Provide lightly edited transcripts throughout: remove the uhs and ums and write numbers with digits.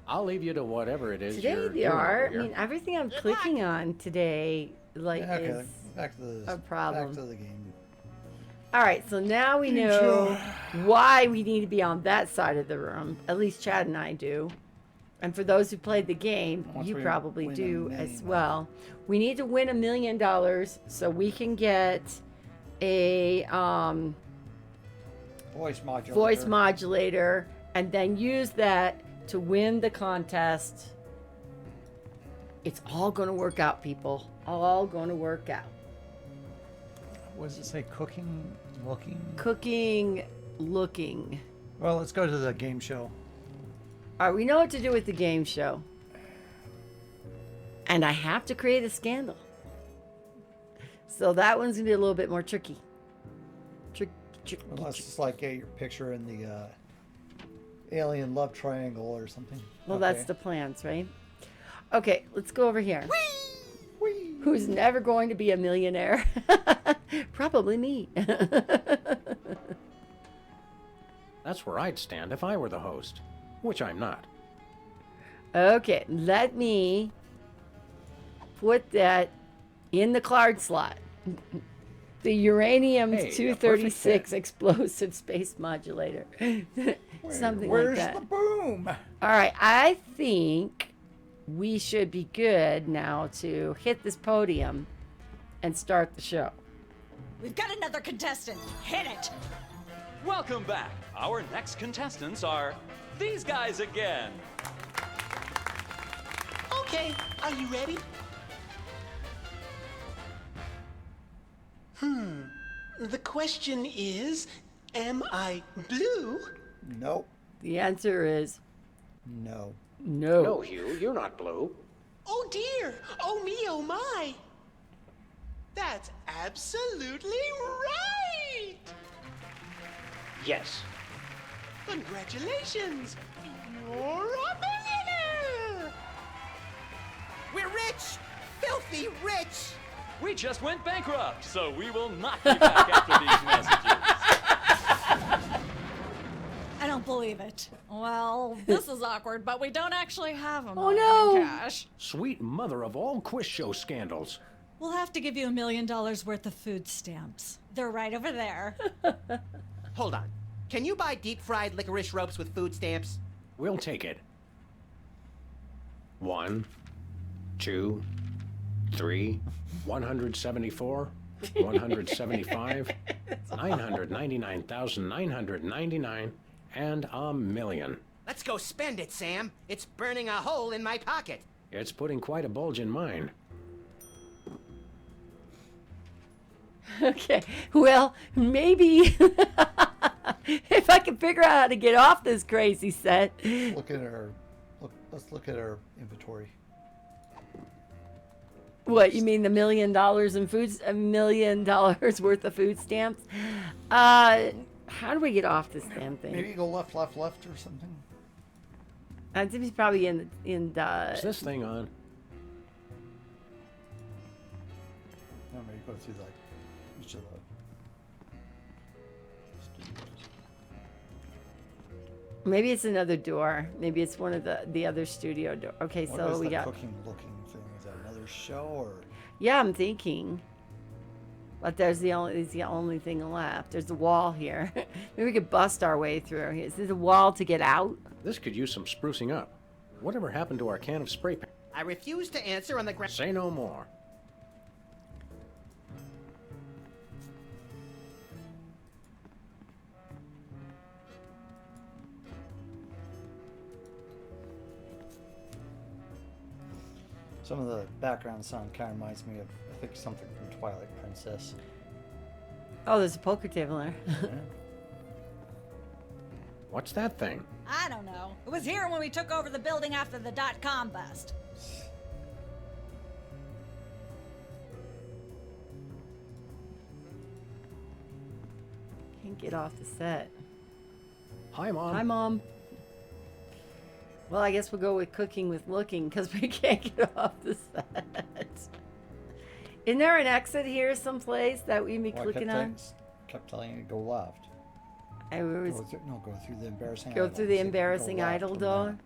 I'll leave you to whatever it is Today you're the doing over art. I here. mean, everything I'm clicking on today, like, Yeah, okay, is back to the a problem. Back to the game. All right. So now we know why we need to be on that side of the room. At least Chad and I do. And for those who played the game, Once you we probably win a do million as well. We need to win $1 million so we can get a Voice modulator. and then use that to win the contest. It's all going to work out, people. All going to work out. What does it say? Cooking, looking. Cooking, looking. Well, let's go to the game show. All right, we know what to do with the game show. And I have to create a scandal. So that one's going to be a little bit more tricky. Unless it's like your picture in the alien love triangle or something. Well, Okay. that's the plans, right? Okay, let's go over here. Whee! Who's never going to be a millionaire? Probably me. That's where I'd stand if I were the host, which I'm not. Okay, let me put that in the card slot. The uranium Hey, a 236 explosive space modulator. Something Where's like that. the boom? All right, I think we should be good now to hit this podium and start the show. We've got another contestant. Hit it. Welcome back. Our next contestants are these guys again. Okay, are you ready? The question is, am I blue? Nope. The answer is No. no. No, Hugh, you're not blue. Oh dear! Oh me, oh my! That's absolutely right! Yes. Congratulations! You're a millionaire! We're rich! Filthy rich! We just went bankrupt, so we will not be back after these messages. I don't believe it. Well, this is awkward, but we don't actually have $1 Oh, million no. in cash. Sweet mother of all quiz show scandals. We'll have to give you $1 million worth of food stamps. They're right over there. Hold on. Can you buy deep-fried licorice ropes with food stamps? We'll take it. 1, 2, 3, 174, 175, 999,999, and $1 million. Let's go spend it, Sam. It's burning a hole in my pocket. It's putting quite a bulge in mine. Okay, well, maybe if I can figure out how to get off this crazy set. Let's look at our inventory. What, you mean the $1 million in foods, $1 million worth of food stamps? How do we get off this damn thing? Maybe go left or something. I think he's probably in the. Is this thing on? No, maybe go through like each of the studios. Maybe it's another door. Maybe it's one of the other studio door. Okay, What so is we the got. cooking looking thing? Is that another show or? Yeah, I'm thinking. But there's the only thing left. There's the wall here. Maybe we could bust our way through. Is there a wall to get out? This could use some sprucing up. Whatever happened to our can of spray paint? I refuse to answer on the ground. Say no more. Some of the background sound kind of reminds me of, I think, something from Twilight Princess. Oh, there's a poker table there. What's that thing? I don't know. It was here when we took over the building after the .com bust. Can't get off the set. Hi, Mom. Hi, Mom. Well, I guess we'll go with cooking with looking because we can't get off the set. Isn't there an exit here someplace that we be Well, clicking on? Kept telling you to go left. I was Go through the embarrassing go idol. through the So go embarrassing left idol from door. there.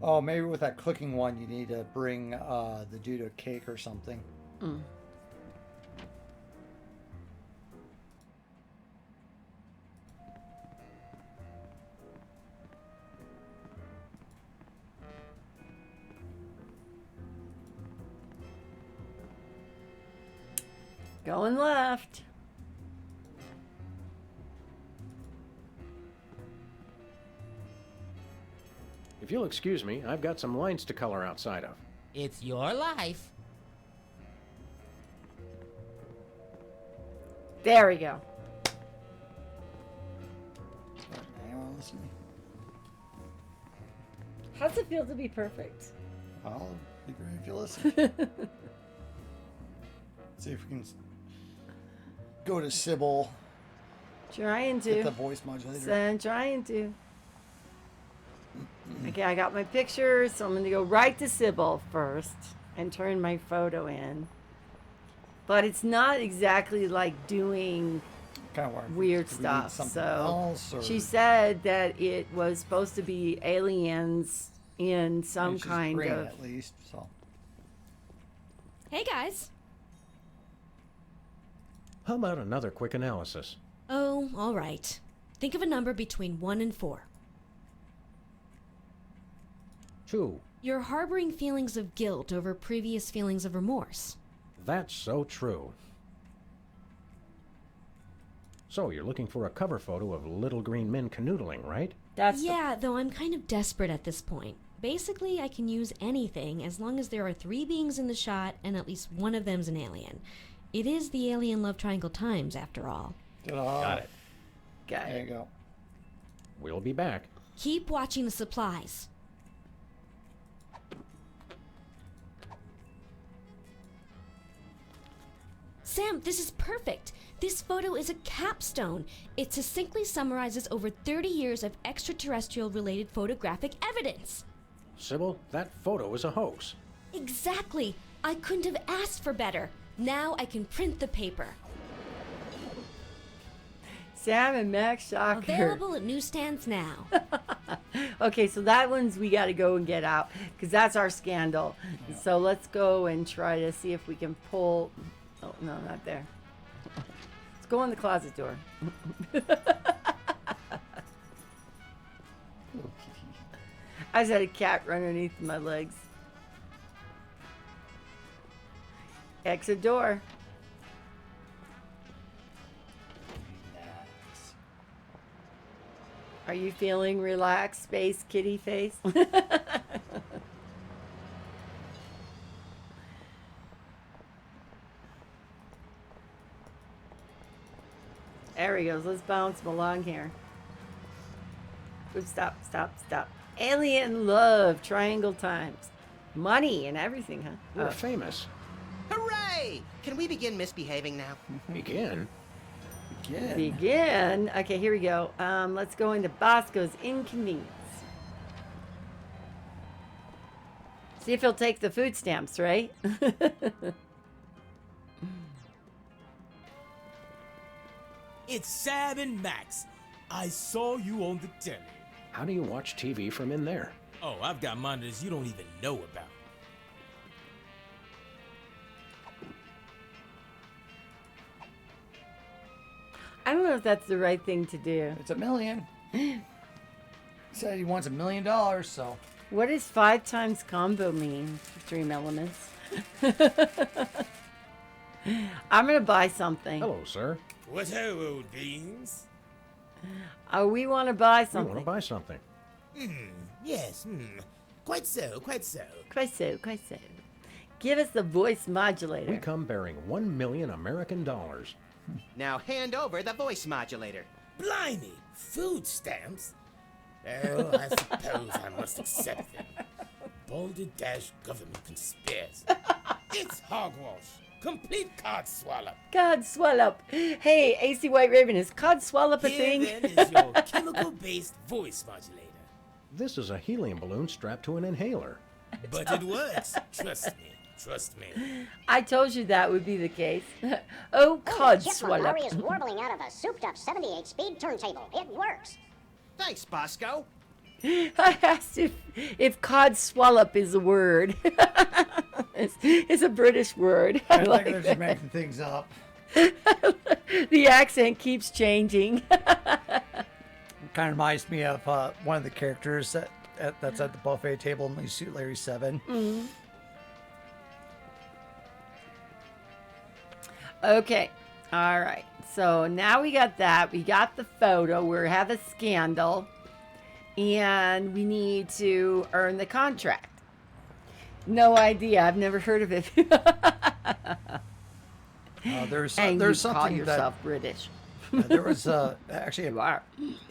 Oh, maybe with that cooking one, you need to bring the dude a cake or something. Mm. Going left. If you'll excuse me, I've got some lines to color outside of. It's your life. There we go. Anyone listening? How's it feel to be perfect? I'll be great if you listen. See if we can go to Sybil. Trying Get the to. voice modulator. So I'm trying to. Okay, I got my pictures, so I'm going to go right to Sybil first and turn my photo in. But it's not exactly like doing Kind of weird stuff. Something So else, or she said that it was supposed to be aliens in some she's kind green of. at least. So Hey guys. How about another quick analysis? Oh, all right. Think of a number between 1 and 4. 2. You're harboring feelings of guilt over previous feelings of remorse. That's so true. So you're looking for a cover photo of little green men canoodling, right? That's Yeah, though I'm kind of desperate at this point. Basically, I can use anything as long as there are 3 beings in the shot and at least one of them's an alien. It is the alien love triangle times, after all. Got it. Got there you it. go. We'll be back. Keep watching the supplies. Sam, this is perfect. This photo is a capstone. It succinctly summarizes over 30 years of extraterrestrial-related photographic evidence. Sybil, that photo is a hoax. Exactly. I couldn't have asked for better. Now I can print the paper. Sam and Max Shocker. Available at newsstands now. Okay, so that one's we got to go and get out because that's our scandal. So let's go and try to see if we can pull. Oh, no, not there. Let's go in the closet door. I just had a cat run underneath my legs. Exit door. Are you feeling relaxed, space kitty face? There he goes. Let's bounce him along here. Oops, stop, stop, stop. Alien love, triangle times. Money and everything, huh? We're famous. Hooray! Can we begin misbehaving now? Begin? Again. Begin. Okay, here we go. Let's go into Bosco's Inconvenience. See if he'll take the food stamps, right? It's Sam and Max. I saw you on the telly. How do you watch TV from in there? Oh, I've got monitors you don't even know about. I don't know if that's the right thing to do. It's $1 million. He said he wants $1 million, so. What does 5 times combo mean? Dream Elements. I'm gonna buy something. Hello, sir. What ho, old beans? Oh, we want to buy We something. want to buy something. Yes, quite so, quite so. Quite so, quite so. Give us the voice modulator. We come bearing 1 million American dollars. Now hand over the voice modulator. Blimey, food stamps? Oh, I suppose I must accept them. Balderdash government conspiracy. It's hogwash. Complete cod swallow. Cod swallow. Hey, AC White Raven, is cod swallow a thing? Here then is your chemical-based voice modulator. This is a helium balloon strapped to an inhaler. But it works. Trust me. Trust me. I told you that would be the case. Oh, cod swallow. Larry is warbling out of a souped-up 78-speed turntable. It works. Thanks, Bosco. I asked if cod swallop is a word. It's a British word. I I think like they're just making things up. the accent keeps changing. Kind of reminds me of one of the characters that's at the buffet table in Larry 7. Mm-hmm. Okay. All right. So now we got that. We got the photo. We have a scandal. And we need to earn the contract. No idea. I've never heard of it. There's and you something call yourself British. there was actually You are.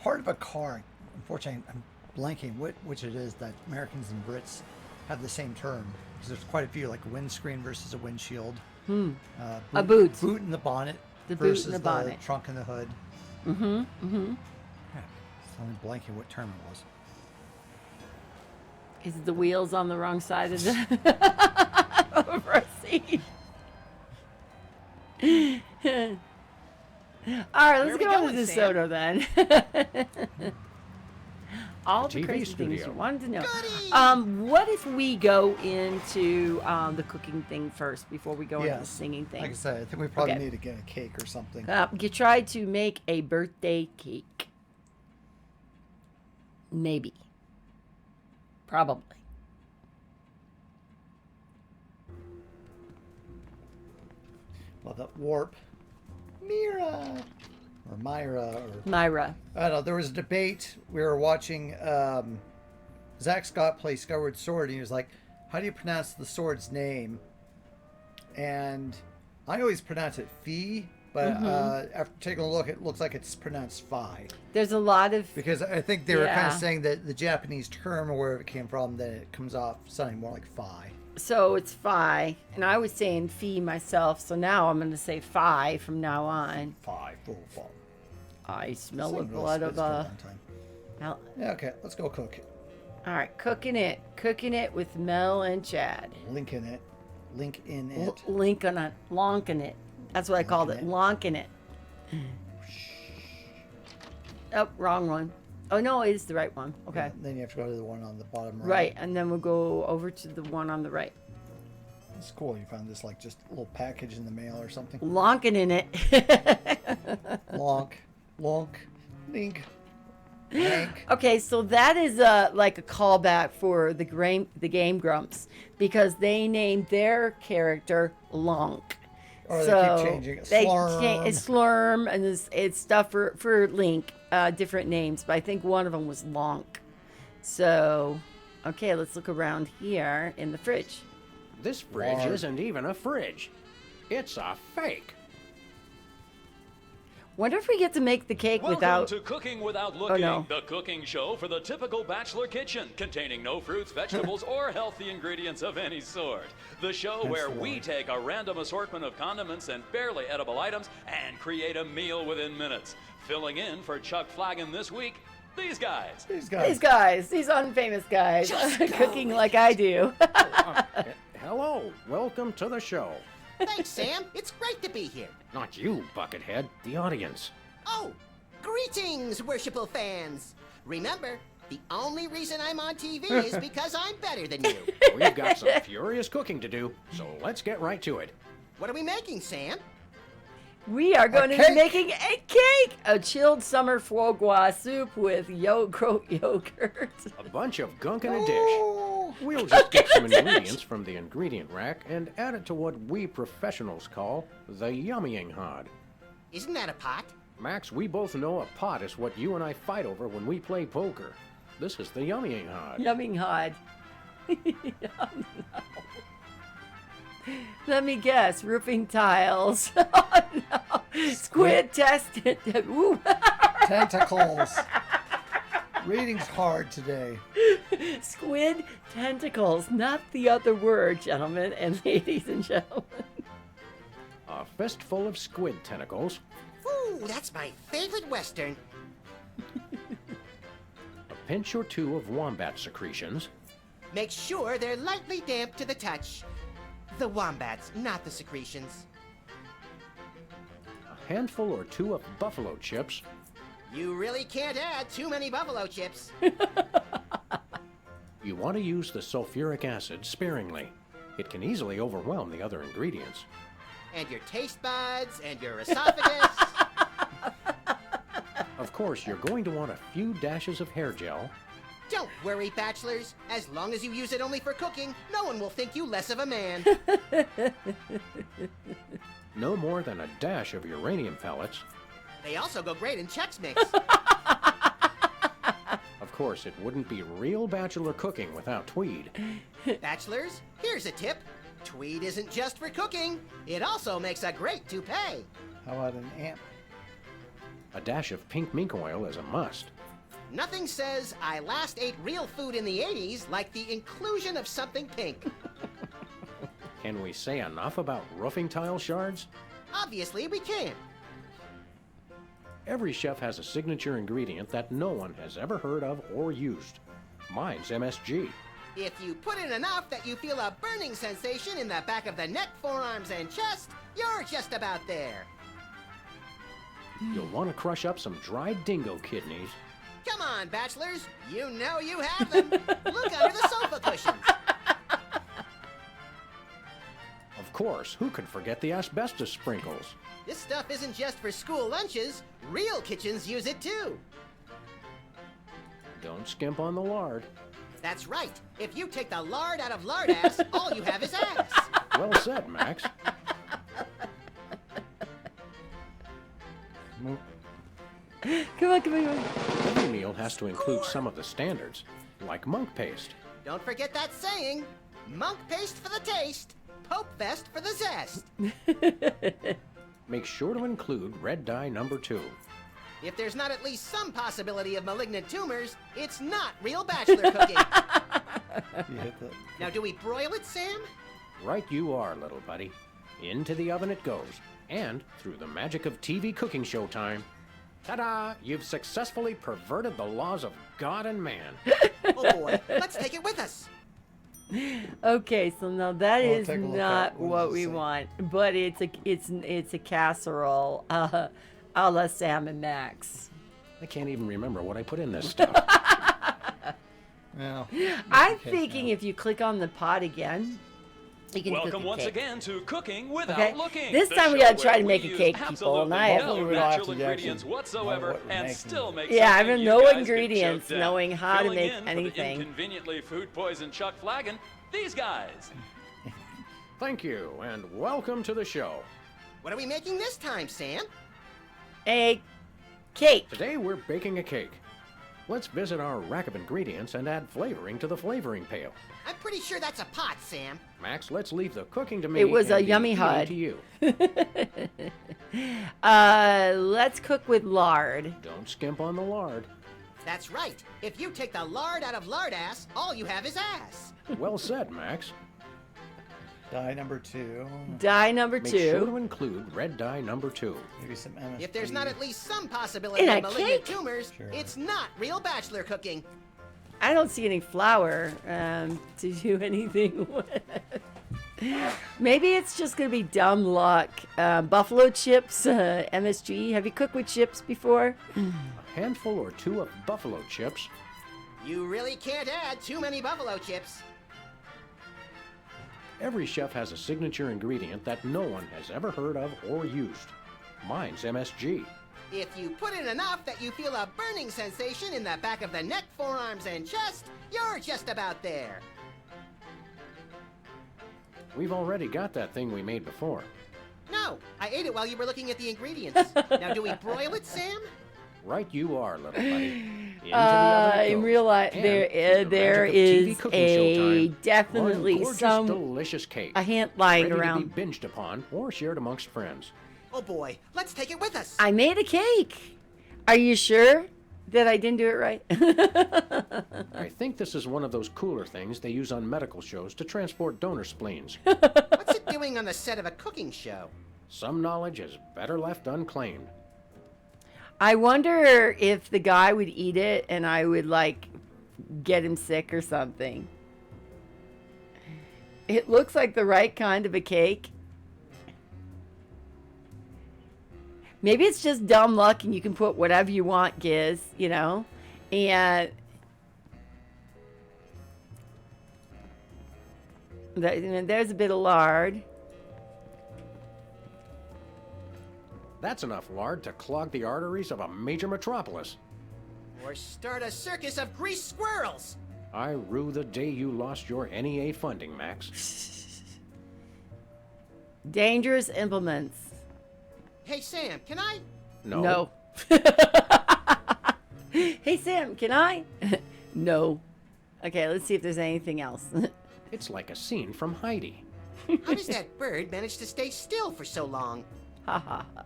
part of a car. Unfortunately, I'm blanking which it is that Americans and Brits have the same term, because there's quite a few, like a windscreen versus a windshield. A boot. Boot in the bonnet The boot in versus the bonnet. trunk in the hood. Mm-hmm. Yeah, so I'm blanking what term it was. Is the wheels on the wrong side of the front seat? All right, let's Where get we on to going, DeSoto then. All the TV crazy things you studio. wanted to know. What if we go into the cooking thing first before we go into the singing thing? Like I said, I think we probably Okay. need to get a cake or something. You try to make a birthday cake. Maybe. Probably. Well, that warp, Myra or Myra. I don't know. There was a debate. We were watching Zach Scott play Skyward Sword, and he was like, "How do you pronounce the sword's name?" And I always pronounce it Fee, but after taking a look, it looks like it's pronounced Fi. There's a lot of Because I think they were kind Yeah. of saying that the Japanese term, or wherever it came from, that it comes off sounding more like Fi. so it's Phi, and I was saying Fee myself, so now I'm going to say Phi from now on. Fi, full fall. I smell the Something really blood spits of for a a. long time. Mel- Yeah, okay, let's go cook it. All right, cooking it with Mel and Chad. Link in it. Lonking it. That's what I called it. Lonking it. Oh, wrong one. Oh no, it is the right one. Okay. Yeah, then you have to go to the one on the bottom right. Right, and then we'll go over to the one on the right. It's cool. You found this like just a little package in the mail or something. Lonking in it. Lonk, link, Hank. Okay, so that is like a callback for the Game Grumps because they named their character Lonk. Or they So keep changing it. they Slurm. it's Slurm, and it's stuff for Link, different names, but I think one of them was Lonk. So, okay, let's look around here in the fridge. This fridge Lord. isn't even a fridge. It's a fake. Wonder if we get to make the cake Welcome without. to Cooking Without Looking, no. the cooking show for the typical bachelor kitchen, containing no fruits, vegetables, or healthy ingredients of any sort. The show where we take a random assortment of condiments and barely edible items and create a meal within minutes. Filling in for Chuck Flagon this week, these guys. These These guys. unfamous guys, cooking like I do. Hello, welcome to the show. Thanks, Sam. It's great to be here. Not you, Buckethead, the audience. Oh, greetings, worshipful fans. Remember, the only reason I'm on TV is because I'm better than you. We've got some furious cooking to do, so let's get right to it. What are we making, Sam? We are going to be cake. making a cake, a chilled summer foie gras soup with yogurt. A bunch of gunk in a dish. We'll just get some ingredients from the ingredient rack and add it to what we professionals call the yummying hod. Isn't that a pot? Max, we both know a pot is what you and I fight over when we play poker. This is the yummying hod. Yumming hod. Let me guess, roofing tiles. Oh no, squid tested. Ooh. Tentacles. Reading's hard today. Squid tentacles, not the other word, gentlemen and ladies and gentlemen. A fistful of squid tentacles, Ooh, that's my favorite Western. a pinch or two of wombat secretions, Make sure they're lightly damp to the touch. The wombats, not the secretions. a handful or two of buffalo chips, You really can't add too many buffalo chips. You want to use the sulfuric acid sparingly. It can easily overwhelm the other ingredients. And your taste buds, and your esophagus. Of course, you're going to want a few dashes of hair gel. Don't worry, bachelors. As long as you use it only for cooking, no one will think you less of a man. No more than a dash of uranium pellets. They also go great in Chex Mix. Of course, it wouldn't be real bachelor cooking without Tweed. Bachelors, here's a tip. Tweed isn't just for cooking. It also makes a great toupee. How about an amp? A dash of pink mink oil is a must. Nothing says I last ate real food in the 80s like the inclusion of something pink. Can we say enough about roofing tile shards? Obviously, we can. Every chef has a signature ingredient that no one has ever heard of or used. Mine's MSG. If you put in enough that you feel a burning sensation in the back of the neck, forearms, and chest, you're just about there. You'll want to crush up some dried dingo kidneys. Come on, bachelors. You know you have them. Look under the sofa cushions. Of course, who could forget the asbestos sprinkles? This stuff isn't just for school lunches. Real kitchens use it too. Don't skimp on the lard. That's right. If you take the lard out of lard ass, all you have is ass. Well said, Max. Come on, come on, come on. Every meal has to include some of the standards, like monk paste. Don't forget that saying. Monk paste for the taste, Pope vest for the zest. Make sure to include red dye number 2. If there's not at least some possibility of malignant tumors, it's not real bachelor cooking. You hit the... Now, do we broil it, Sam? Right you are, little buddy. Into the oven it goes. And, through the magic of TV cooking show time, ta-da! You've successfully perverted the laws of God and man. Oh boy, let's take it with us. Okay, so now that Well, is take a look not at what what does it we say? want, but it's a casserole, a la Sam and Max. I can't even remember what I put in this stuff. Well, I'm okay, thinking now. if you click on the pot again, you can Welcome cook a once cake. again to Cooking Without Okay, Looking. this the time we show gotta try where to make we a cake, use people, and I absolutely have- no We don't have natural to ingredients actually know whatsoever, what we're and making. still make Yeah, I something have you no guys can ingredients, choke down. knowing how to Filling make in for anything. The inconveniently food poisoned Chuck Flagon, these guys. Thank you, and welcome to the show. What are we making this time, Sam? A cake. Today we're baking a cake. Let's visit our rack of ingredients and add flavoring to the flavoring pail. I'm pretty sure that's a pot, Sam. Max, let's leave the cooking to me. It was and a the yummy eating hud. to you. Let's cook with lard. Don't skimp on the lard. That's right. If you take the lard out of lard ass, all you have is ass. Well said, Max. Die number 2. Dye number Make 2. sure to include red dye number 2. Maybe some MSG. If there's not at least some possibility In a of malignant cake? tumors, Sure. it's not real bachelor cooking. I don't see any flour to do anything with. Maybe it's just gonna be dumb luck. Buffalo chips, MSG. Have you cooked with chips before? A handful or 2 of buffalo chips. You really can't add too many buffalo chips. Every chef has a signature ingredient that no one has ever heard of or used. Mine's MSG. If you put in enough that you feel a burning sensation in the back of the neck, forearms, and chest, you're just about there. We've already got that thing we made before. No, I ate it while you were looking at the ingredients. Now, do we broil it, Sam? Right you are, little buddy. Into the oven it In goes. real life, And there through the there magic of TV is cooking show a time, definitely one gorgeous, some delicious cake. a hint lying ready around. to be binged upon or shared amongst friends. Oh boy, let's take it with us. I made a cake. Are you sure that I didn't do it right? I think this is one of those cooler things they use on medical shows to transport donor spleens. What's it doing on the set of a cooking show? Some knowledge is better left unclaimed. I wonder if the guy would eat it and I would like get him sick or something. It looks like the right kind of a cake. Maybe it's just dumb luck and you can put whatever you want, Giz, you know? And There's a bit of lard. That's enough lard to clog the arteries of a major metropolis. Or start a circus of greased squirrels. I rue the day you lost your NEA funding, Max. Dangerous implements. Hey, Sam, can I? No. Hey, Sam, can I? No. Okay, let's see if there's anything else. It's like a scene from Heidi. How does that bird manage to stay still for so long? Ha ha ha.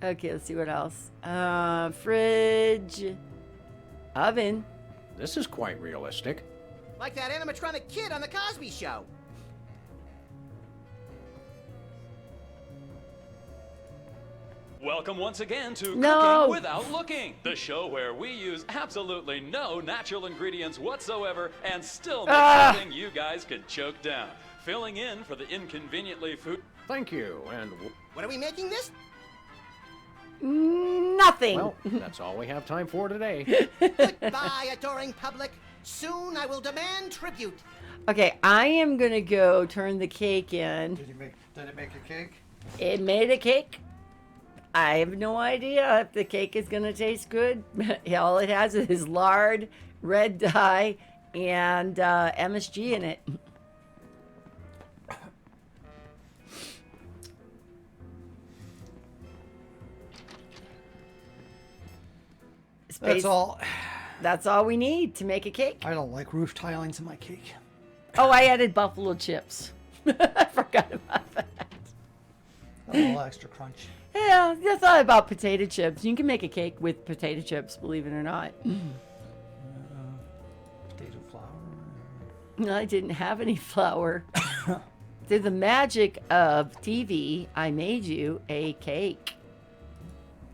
Okay, let's see what else. Fridge. Oven. This is quite realistic. Like that animatronic kid on The Cosby Show. Welcome once again to No. Cooking Without Looking, the show where we use absolutely no natural ingredients whatsoever and still make something you guys could choke down. Filling in for the inconveniently food. Thank you, and What are we making this? Nothing. well, that's all we have time for today. Goodbye, adoring public. Soon I will demand tribute. Okay, I am gonna go turn the cake in. Did it make a cake? It made a cake. I have no idea if the cake is gonna taste good. All it has is lard, red dye, and MSG in it. That's all. That's all we need to make a cake. I don't like roof tilings in my cake. Oh, I added buffalo chips. I forgot about that. A little extra crunch. Yeah, I thought about potato chips. You can make a cake with potato chips, believe it or not. Potato flour. I didn't have any flour. Through the magic of TV, I made you a cake.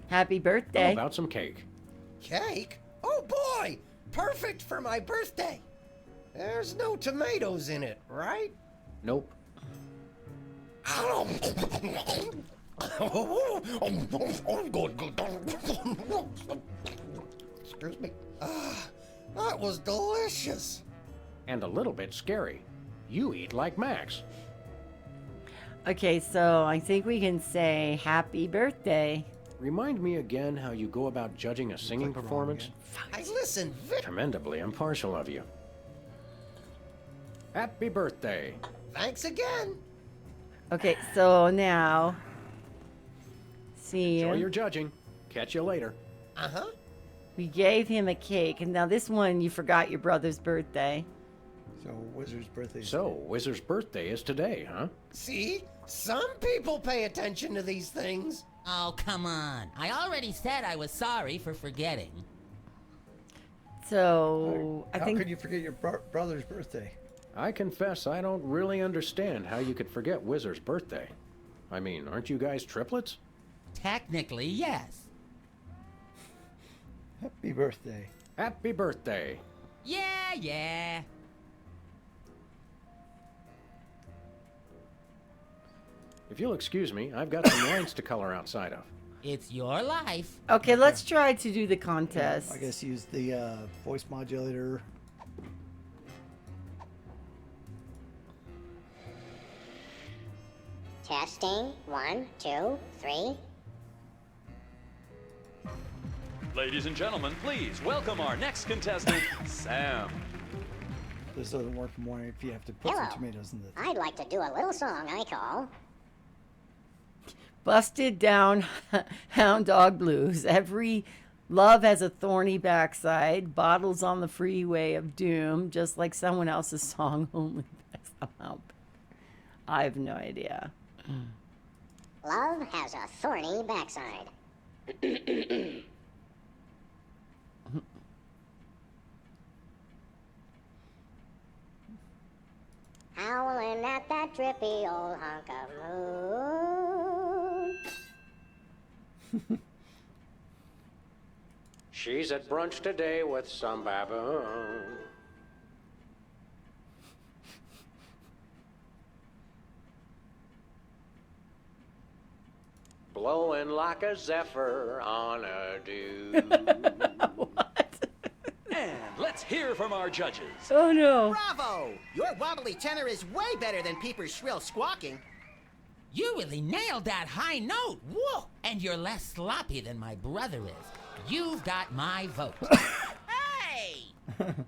Happy How birthday. about some cake? Cake? Oh boy! Perfect for my birthday! There's no tomatoes in it, right? Nope. Excuse me. That was delicious. And a little bit scary. You eat like Max. Okay, so I think we can say happy birthday. Remind me again how you go about judging a singing performance? I listen very... Commendably impartial of you. Happy birthday. Thanks again. Okay, so now, see, Enjoy your judging. Catch you later. Uh-huh. we gave him a cake, and now this one you forgot your brother's birthday. So Wizard's birthday. So, Wizard's birthday is today, huh? See? Some people pay attention to these things. Oh, come on. I already said I was sorry for forgetting. So I How think could you forget your brother's birthday? I confess I don't really understand how you could forget Wizard's birthday. I mean, aren't you guys triplets? Technically, yes. Happy birthday. Happy birthday. Yeah. If you'll excuse me, I've got some lines to color outside of. It's your life. Okay, let's try to do the contest. I guess use the voice modulator. Testing. 1, 2, 3. Ladies and gentlemen, please welcome our next contestant, Sam. This doesn't work for more if you have to put Hello. some tomatoes in the. I'd like to do a little song I call Busted down hound dog blues. Every love has a thorny backside. Bottles on the freeway of doom, just like someone else's song, only somehow. I have no idea. Love Has a Thorny Backside. Howling at that drippy old hunk of moon. She's at brunch today with some baboon. Blowing like a zephyr on a dew. And let's hear from our judges. Oh no. Bravo! Your wobbly tenor is way better than Peeper's shrill squawking. You really nailed that high note. Whoa! And you're less sloppy than my brother is. You've got my vote. Hey!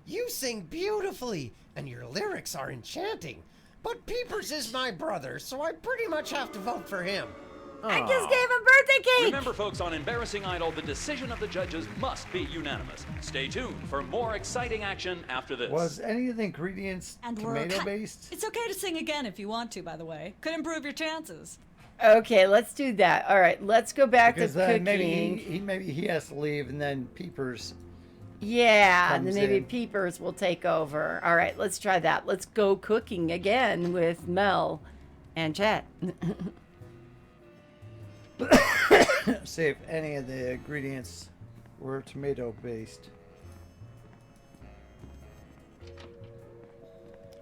You sing beautifully, and your lyrics are enchanting. But Peepers is my brother, so I pretty much have to vote for him. I just gave him birthday cake! Remember, folks, on Embarrassing Idol, the decision of the judges must be unanimous. Stay tuned for more exciting action after this. Was any of the ingredients tomato-based? It's okay to sing again if you want to, by the way. Could improve your chances. Okay, let's do that. All right, let's go back Because to cooking. maybe he has to leave, and then Peepers. Yeah, and then comes maybe in. Peepers will take over. All right, let's try that. Let's go cooking again with Mel and Chet. See if any of the ingredients were tomato-based.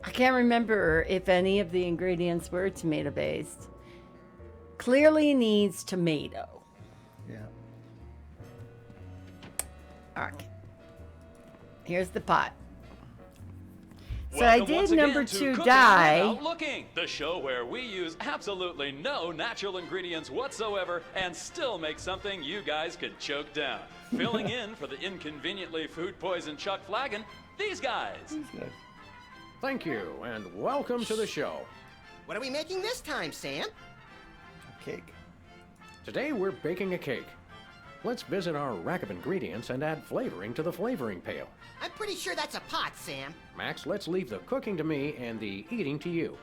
I can't remember if any of the ingredients were tomato-based. Clearly needs tomato. Yeah. Okay. Here's the pot. So Welcome I did once again number to 2 Cooking die. Without Looking, the show where we use absolutely no natural ingredients whatsoever and still make something you guys could choke down. Filling in for the inconveniently food-poisoned Chuck Flagon, these guys. Thank you, and welcome to the show. What are we making this time, Sam? Cake. Today we're baking a cake. Let's visit our rack of ingredients and add flavoring to the flavoring pail. I'm pretty sure that's a pot, Sam. Max, let's leave the cooking to me and the eating to you.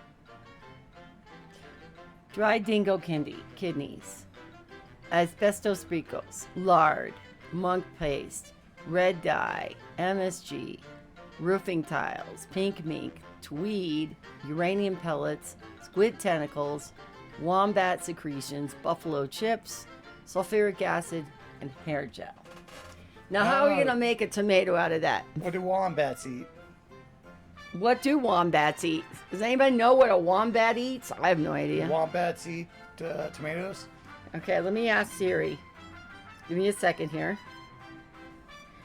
Dried dingo kidneys, asbestos ricos, lard, monk paste, red dye, MSG, roofing tiles, pink mink, tweed, uranium pellets, squid tentacles, wombat secretions, buffalo chips, sulfuric acid, and hair gel. Now, how are we going to make a tomato out of that? What do wombats eat? What do wombats eat? Does anybody know what a wombat eats? I have no idea. Do wombats eat tomatoes? Okay, let me ask Siri. Give me a second here.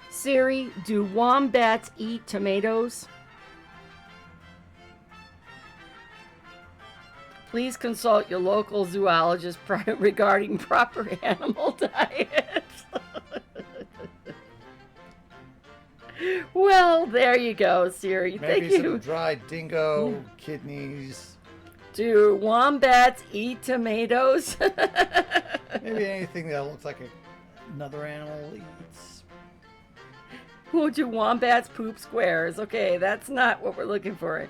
Siri, do wombats eat tomatoes? Please consult your local zoologist regarding proper animal diet. Well, there you go, Siri. Maybe Thank some you. dried dingo kidneys. Do wombats eat tomatoes? Maybe anything that looks like another animal eats. Well, do wombats poop squares? Okay, that's not what we're looking for.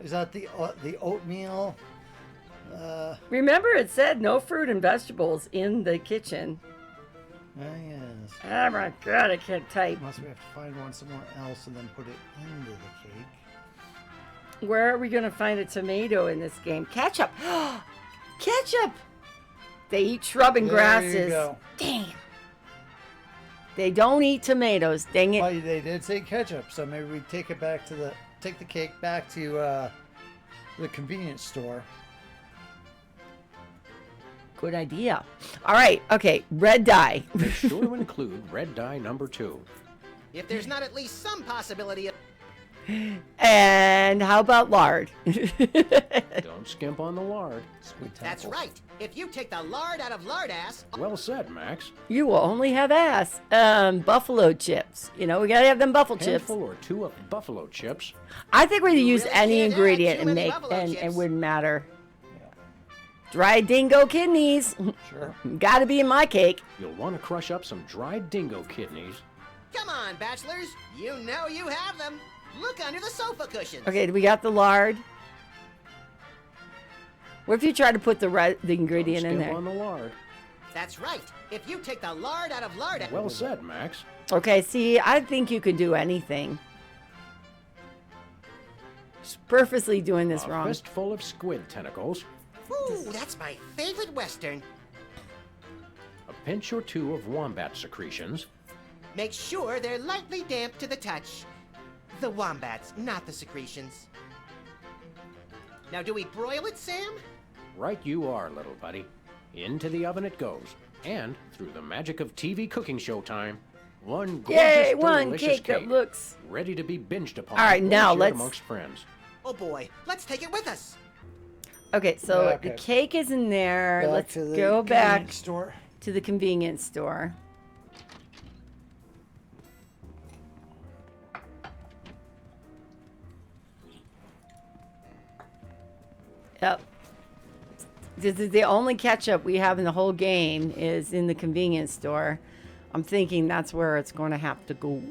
Is that the oatmeal? Remember, it said no fruit and vegetables in the kitchen. Yes. Oh my god, I can't type. Unless we have to find one somewhere else and then put it into the cake. Where are we going to find a tomato in this game? Ketchup! Ketchup! They eat shrub and grasses. There you go. Damn. They don't eat tomatoes. Dang it. Well, they did say ketchup, so maybe we take the cake back to the convenience store. Good idea. All right. Okay. Red dye. Be sure to include red dye number 2. If there's not at least some possibility of... And how about lard? Don't skimp on the lard. That's right. If you take the lard out of lardass... Well said, Max. You will only have ass. Buffalo chips. You know, we got to have them buffalo chips. Handful or 2 of buffalo chips. I think we could use really any can't add ingredient too and many make, buffalo and it chips. wouldn't matter. Dried dingo kidneys. Sure. Got to be in my cake. You'll want to crush up some dried dingo kidneys. Come on, bachelors. You know you have them. Look under the sofa cushions. Okay, we got the lard. What if you try to put the ingredient in Skimp there? on the lard. That's right. If you take the lard out of lardass... Well said, Max. Okay, see, I think you can do anything. Just purposely doing this A wrong. fistful of squid tentacles. Ooh, that's my favorite Western. A pinch or 2 of wombat secretions. Make sure they're lightly damp to the touch. The wombats, not the secretions. Now, do we broil it, Sam? Right you are, little buddy. Into the oven it goes. And, through the magic of TV cooking show time, One gorgeous, Yay, one delicious cake that looks... ready to be binged upon. All right, or now shared let's- amongst friends. Oh boy, let's take it with us. Okay, so Okay. the cake is in there. Back Let's to the go back convenience store. to the convenience store. Yep. This is the only ketchup we have in the whole game is in the convenience store. I'm thinking that's where it's going to have to go.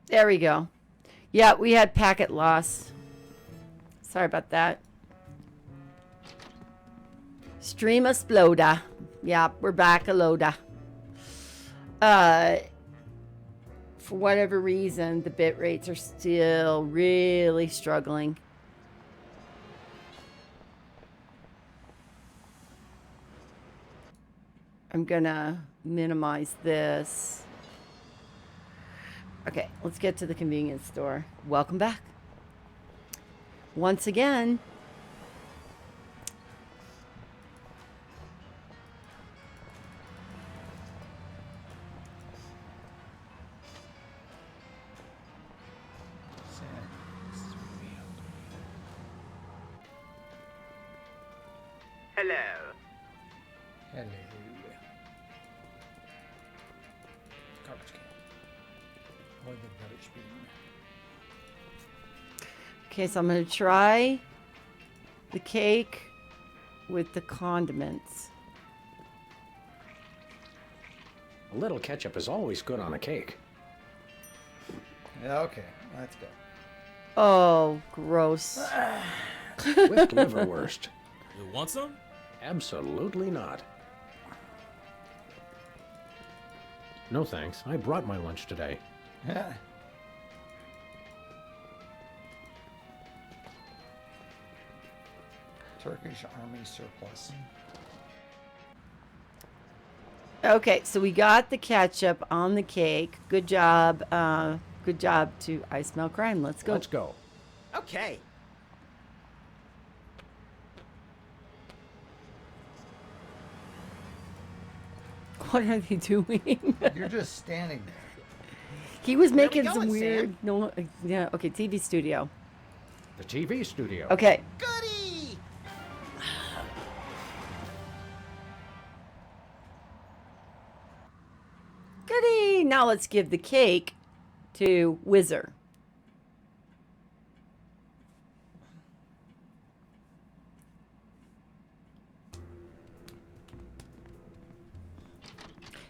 There we go. Yeah, we had packet loss. Sorry about that. Stream exploda. Yeah, we're back a loader. For whatever reason, the bit rates are still really struggling. I'm gonna minimize this. Okay, let's get to the convenience store. Welcome back. Once again, Hello. Hello. Garbage can. Avoid the rubbish bin. okay, so I'm gonna try the cake with the condiments. A little ketchup is always good on a cake. Yeah, okay, let's go. Oh, gross. With liverwurst. You want some? Absolutely not. No thanks. I brought my lunch today. Yeah. Turkish Army surplus. Okay, so we got the ketchup on the cake. Good job. Good job to I Smell Crime. Let's go. Let's go. Okay. What are they doing? You're just standing there. He was Where we making some going, weird. Sam? No, yeah. Okay, TV studio. The TV studio. Okay. Goody! Goody. Now let's give the cake to Whizzer.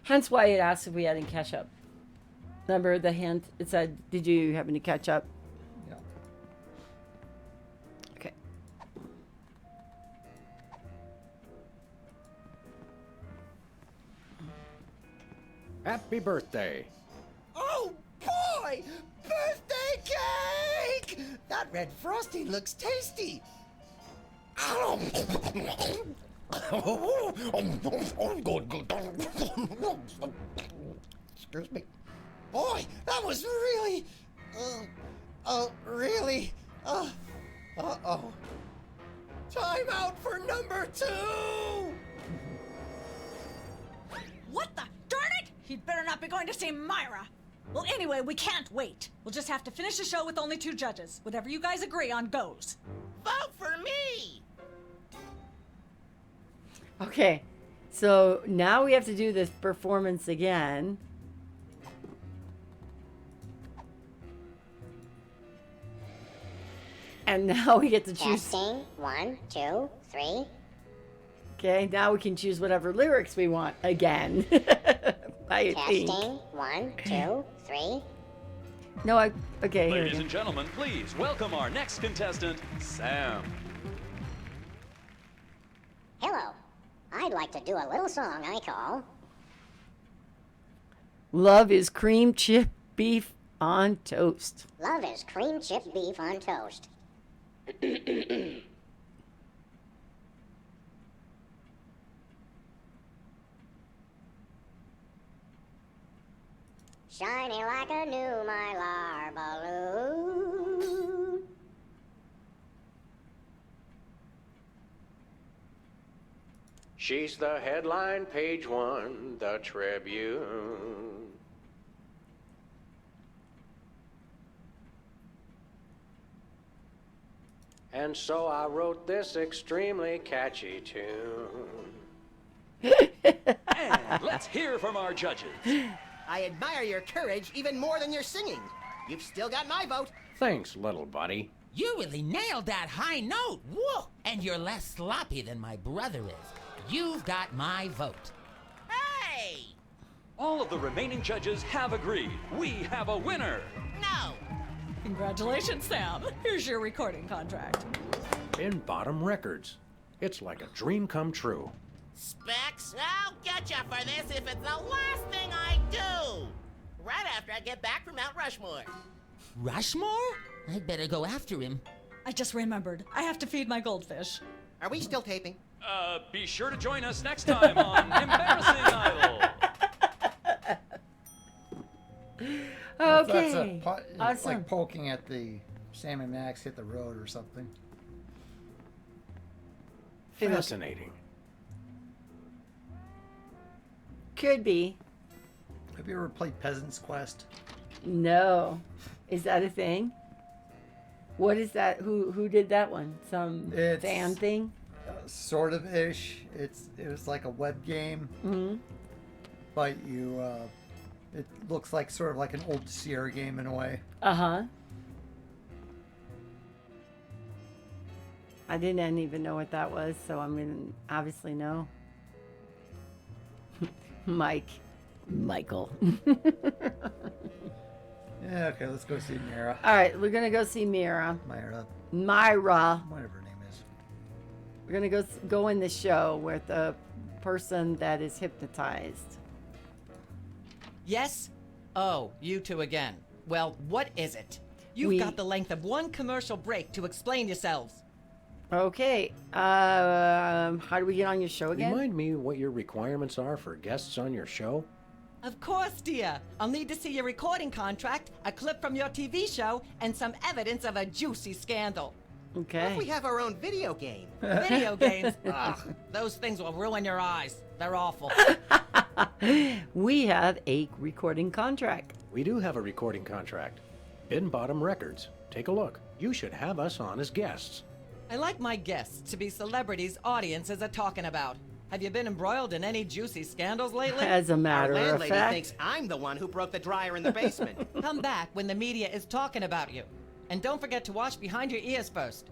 Hence why it asked if we had any ketchup. Remember the hint? It said, "Did you have any ketchup?" Yeah. Okay. Happy birthday. Oh boy! Birthday cake! That red frosting looks tasty. Excuse me. Boy, that was really, really, uh-oh. Time out for number 2! What the? Darn it! He'd better not be going to see Myra. Well, anyway, we can't wait. We'll just have to finish the show with only 2 judges. Whatever you guys agree on goes. Vote for me! Okay. So now we have to do this performance again. And now we get to choose. Testing. 1, 2, 3. Okay, now we can choose whatever lyrics we want again. I think. Testing. 1, 2, 3. No, I. Okay, here we Ladies go. and gentlemen, please welcome our next contestant, Sam. Hello. I'd like to do a little song I call Love is cream chip beef on toast. Love is cream chip beef on toast. Shiny like a new Mylar balloon. She's the headline, page one, the Tribune. And so I wrote this extremely catchy tune. And let's hear from our judges. I admire your courage even more than your singing. You've still got my vote. Thanks, little buddy. You really nailed that high note. Whoa! And you're less sloppy than my brother is. You've got my vote. Hey! All of the remaining judges have agreed. We have a winner. No! Congratulations, Sam. Here's your recording contract. In Bottom Records. It's like a dream come true. Specs, I'll get you for this if it's the last thing I do. Right after I get back from Mount Rushmore. Rushmore? I'd better go after him. I just remembered. I have to feed my goldfish. Are we still taping? Be sure to join us next time on Embarrassing Idol. Okay. It's Awesome. like poking at the Sam and Max hit the road or something. Fascinating. Could be. Have you ever played Peasant's Quest? No. Is that a thing? What is that? Who did that one? Some It's- fan thing? Sort of ish. It was like a web game, but you it looks like sort of like an old Sierra game in a way. Uh-huh. I didn't even know what that was, so I'm gonna obviously know. Michael. Yeah, okay, let's go see Mira. All right, we're gonna go see Myra. Myra, whatever her name is. We're gonna go in the show with the person that is hypnotized. Yes? Oh, you two again. Well, what is it? You've got the length of one commercial break to explain yourselves. Okay. How do we get on your show again? Remind me what your requirements are for guests on your show? Of course, dear. I'll need to see your recording contract, a clip from your TV show, and some evidence of a juicy scandal. Okay. What if we have our own video game? Video games? Ugh, those things will ruin your eyes. They're awful. We have a recording contract. We do have a recording contract. In Bottom Records. Take a look. You should have us on as guests. I like my guests to be celebrities audiences are talking about. Have you been embroiled in any juicy scandals lately? As a matter Our of landlady fact. thinks I'm the one who broke the dryer in the basement. Come back when the media is talking about you. And don't forget to watch behind your ears first.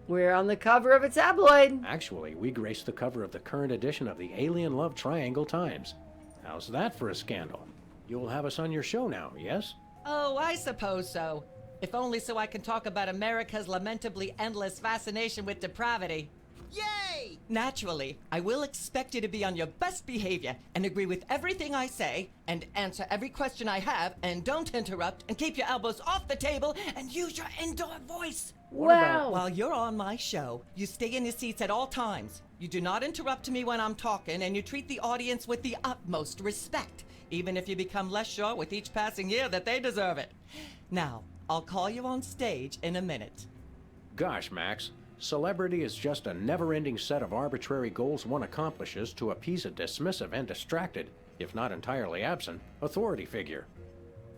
We're on the cover of a tabloid. Actually, we grace the cover of the current edition of the Alien Love Triangle Times. How's that for a scandal? You'll have us on your show now, yes? Oh, I suppose so. If only so I can talk about America's lamentably endless fascination with depravity. Yay! Naturally, I will expect you to be on your best behavior and agree with everything I say and answer every question I have and don't interrupt and keep your elbows off the table and use your indoor voice. Wow. While you're on my show, you stay in your seats at all times. You do not interrupt me when I'm talking and you treat the audience with the utmost respect, even if you become less sure with each passing year that they deserve it. Now, I'll call you on stage in a minute. Gosh, Max. Celebrity is just a never-ending set of arbitrary goals one accomplishes to appease a dismissive and distracted, if not entirely absent, authority figure.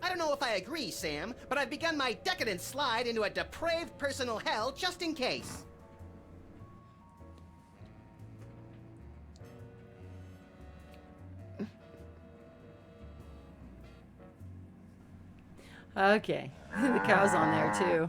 I don't know if I agree, Sam, but I've begun my decadent slide into a depraved personal hell just in case. Okay. The cow's on there too.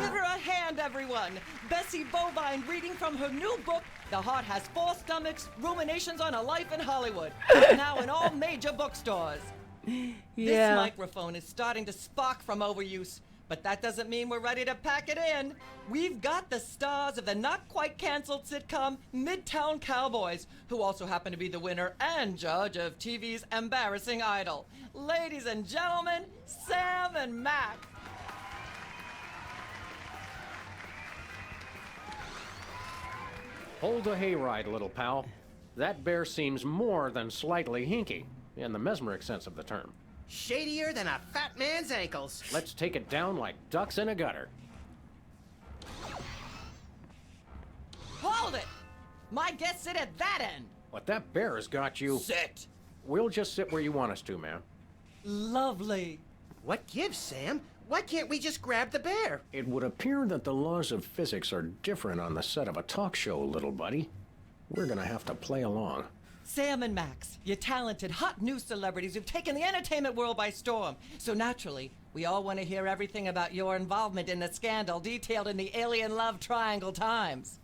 Give her a hand, everyone. Bessie Bovine reading from her new book, The Heart Has Four Stomachs, Ruminations on a Life in Hollywood. Now in all major bookstores. This Yeah. microphone is starting to spark from overuse. But that doesn't mean we're ready to pack it in. We've got the stars of the not-quite-canceled sitcom Midtown Cowboys, who also happen to be the winner and judge of TV's Embarrassing Idol. Ladies and gentlemen, Sam and Mac. Hold the hayride, little pal. That bear seems more than slightly hinky, in the mesmeric sense of the term. Shadier than a fat man's ankles. Let's take it down like ducks in a gutter. Hold it! My guests sit at that end. But that bear has got you... Sit. We'll just sit where you want us to, ma'am. Lovely. What gives, Sam? Why can't we just grab the bear? It would appear that the laws of physics are different on the set of a talk show, little buddy. We're gonna have to play along. Sam and Max, you talented, hot new celebrities who've taken the entertainment world by storm. So naturally, we all want to hear everything about your involvement in the scandal detailed in the Alien Love Triangle Times.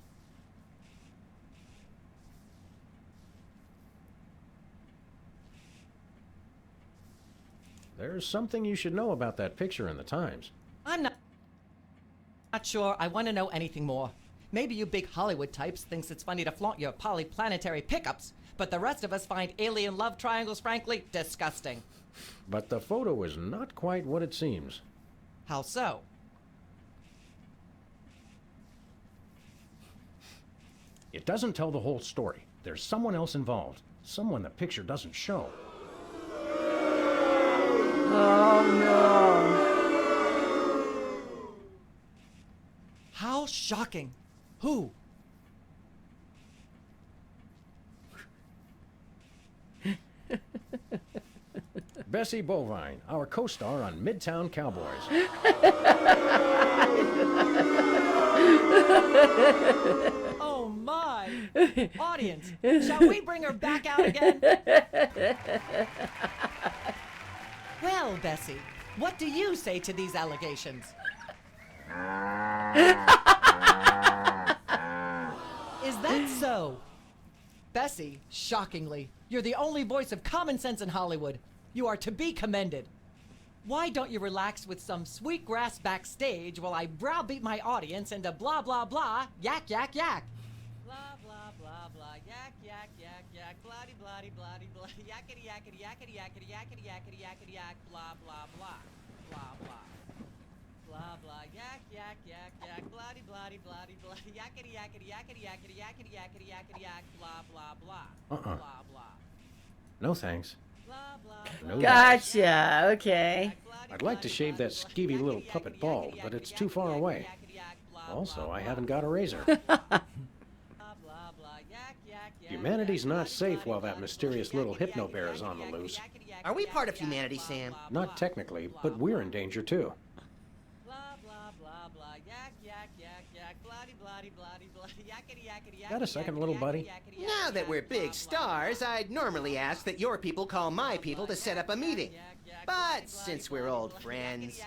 There's something you should know about that picture in the Times. I'm not sure I want to know anything more. Maybe you big Hollywood types thinks it's funny to flaunt your polyplanetary pickups, but the rest of us find alien love triangles frankly disgusting. But the photo is not quite what it seems. How so? It doesn't tell the whole story. There's someone else involved. Someone the picture doesn't show. Oh no. How shocking. Who? Bessie Bovine, our co-star on Midtown Cowboys. Oh my! Audience, shall we bring her back out again? Well, Bessie, what do you say to these allegations? Is that so? Bessie, shockingly, you're the only voice of common sense in Hollywood. You are to be commended. Why don't you relax with some sweet grass backstage while I browbeat my audience into blah blah blah, yak yak yak. Blah blah blah blah, yak yak yak yak, bloody bloody bloody bloody, yakety yakety yakety yakety yakety yakety yakety yak, blah blah blah, blah blah. Blah blah, yak yak yak yak, bloody bloody bloody bloody, yakety yakety yakety yakety yakety yakety yakety yak, blah blah blah, blah blah. No thanks. No Gotcha. Okay. I'd like to shave that skeevy little puppet bald, but it's too far away. Also, I haven't got a razor. Humanity's not safe while that mysterious little hypno bear is on the loose. Are we part of humanity, Sam? Not technically, but we're in danger too. Got a second, little buddy? Now that we're big stars, I'd normally ask that your people call my people to set up a meeting. But since we're old friends...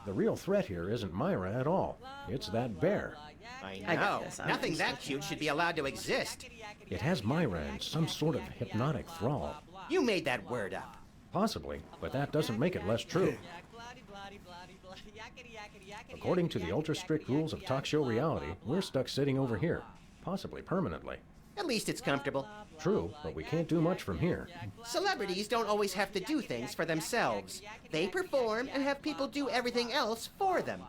The real threat here isn't Myra at all. It's that bear. I know. Nothing that cute should be allowed to exist. It has Myra in some sort of hypnotic thrall. You made that word up. Possibly, but that doesn't make it less true. According to the ultra-strict rules of talk show reality, we're stuck sitting over here, possibly permanently. At least it's comfortable. True, but we can't do much from here. Celebrities don't always have to do things for themselves. They perform and have people do everything else for them.